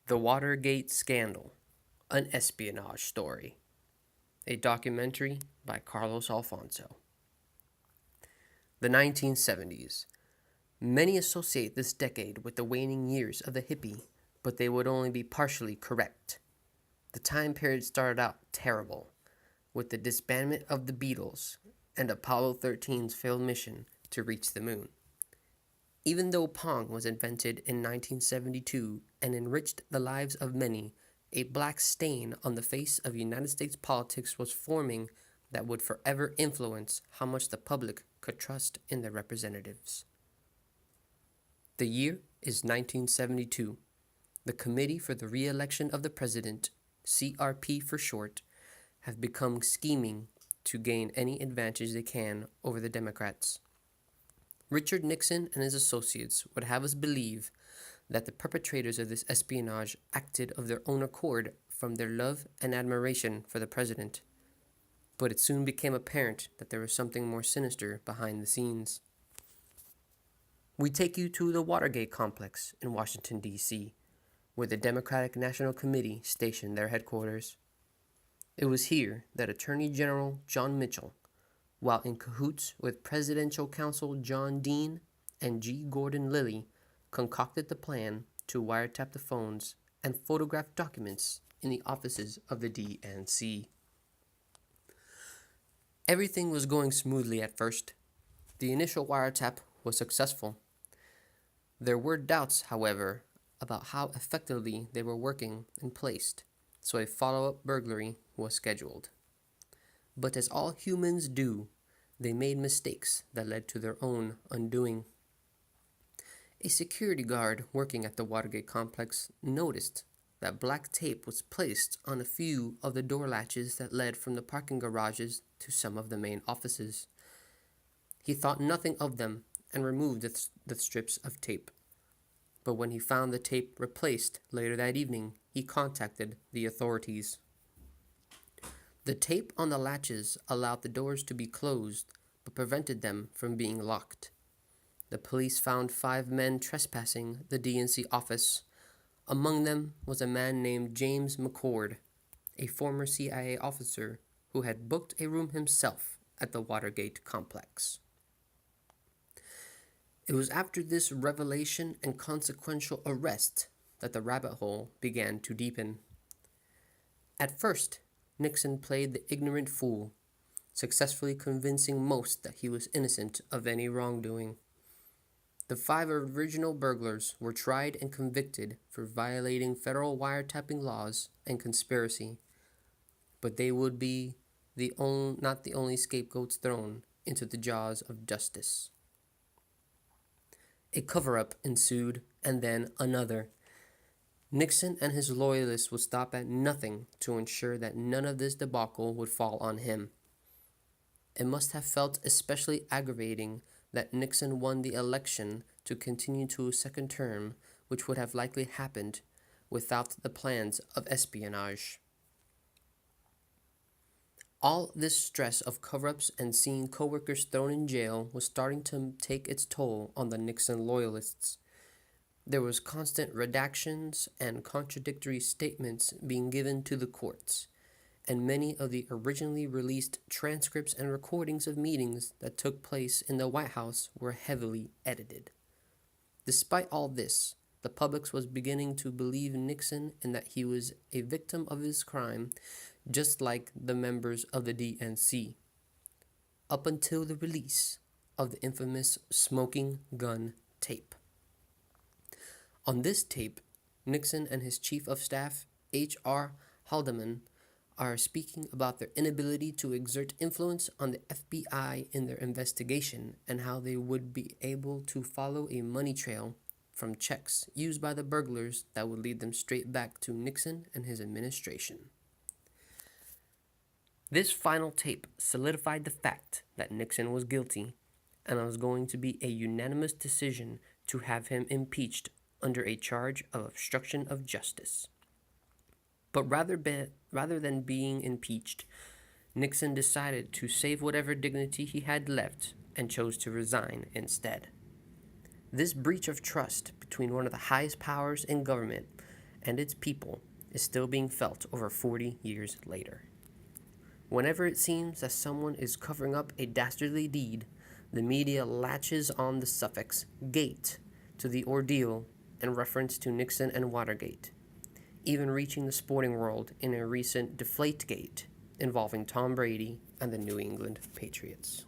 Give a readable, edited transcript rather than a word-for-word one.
The Watergate Scandal, an espionage story. A documentary by Carlos Alfonso. The 1970s. Many associate this decade with the waning years of the hippie, but they would only be partially correct. The time period started out terrible, with the disbandment of the Beatles and Apollo 13's failed mission to reach the moon. Even though Pong was invented in 1972 and enriched the lives of many, a black stain on the face of United States politics was forming that would forever influence how much the public could trust in their representatives. The year is 1972. The Committee for the Re-election of the President, CRP for short, have become scheming to gain any advantage they can over the Democrats. Richard Nixon and his associates would have us believe that the perpetrators of this espionage acted of their own accord from their love and admiration for the president. But it soon became apparent that there was something more sinister behind the scenes. We take you to the Watergate complex in Washington, D.C., where the Democratic National Committee stationed their headquarters. It was here that Attorney General John Mitchell, while in cahoots with Presidential Counsel John Dean and G. Gordon Liddy, concocted the plan to wiretap the phones and photograph documents in the offices of the DNC. Everything was going smoothly at first. The initial wiretap was successful. There were doubts, however, about how effectively they were working and placed, so a follow-up burglary was scheduled. But as all humans do, they made mistakes that led to their own undoing. A security guard working at the Watergate complex noticed that black tape was placed on a few of the door latches that led from the parking garages to some of the main offices. He thought nothing of them and removed the strips of tape. But when he found the tape replaced later that evening, he contacted the authorities. The tape on the latches allowed the doors to be closed, but prevented them from being locked. The police found 5 men trespassing the DNC office. Among them was a man named James McCord, a former CIA officer who had booked a room himself at the Watergate complex. It was after this revelation and consequential arrest that the rabbit hole began to deepen. At first, Nixon played the ignorant fool, successfully convincing most that he was innocent of any wrongdoing. The 5 original burglars were tried and convicted for violating federal wiretapping laws and conspiracy, but they would be not the only scapegoats thrown into the jaws of justice. A cover-up ensued, and then another. Nixon and his loyalists would stop at nothing to ensure that none of this debacle would fall on him. It must have felt especially aggravating that Nixon won the election to continue to a second term, which would have likely happened without the plans of espionage. All this stress of cover-ups and seeing co-workers thrown in jail was starting to take its toll on the Nixon loyalists. There was constant redactions and contradictory statements being given to the courts, and many of the originally released transcripts and recordings of meetings that took place in the White House were heavily edited. Despite all this, the public was beginning to believe Nixon and that he was a victim of his crime, just like the members of the DNC, up until the release of the infamous smoking gun tape. On this tape, Nixon and his chief of staff, H.R. Haldeman, are speaking about their inability to exert influence on the FBI in their investigation and how they would be able to follow a money trail from checks used by the burglars that would lead them straight back to Nixon and his administration. This final tape solidified the fact that Nixon was guilty, and it was going to be a unanimous decision to have him impeached under a charge of obstruction of justice. But rather than being impeached, Nixon decided to save whatever dignity he had left and chose to resign instead. This breach of trust between one of the highest powers in government and its people is still being felt over 40 years later. Whenever it seems that someone is covering up a dastardly deed, the media latches on the suffix "gate" to the ordeal in reference to Nixon and Watergate, even reaching the sporting world in a recent Deflategate involving Tom Brady and the New England Patriots.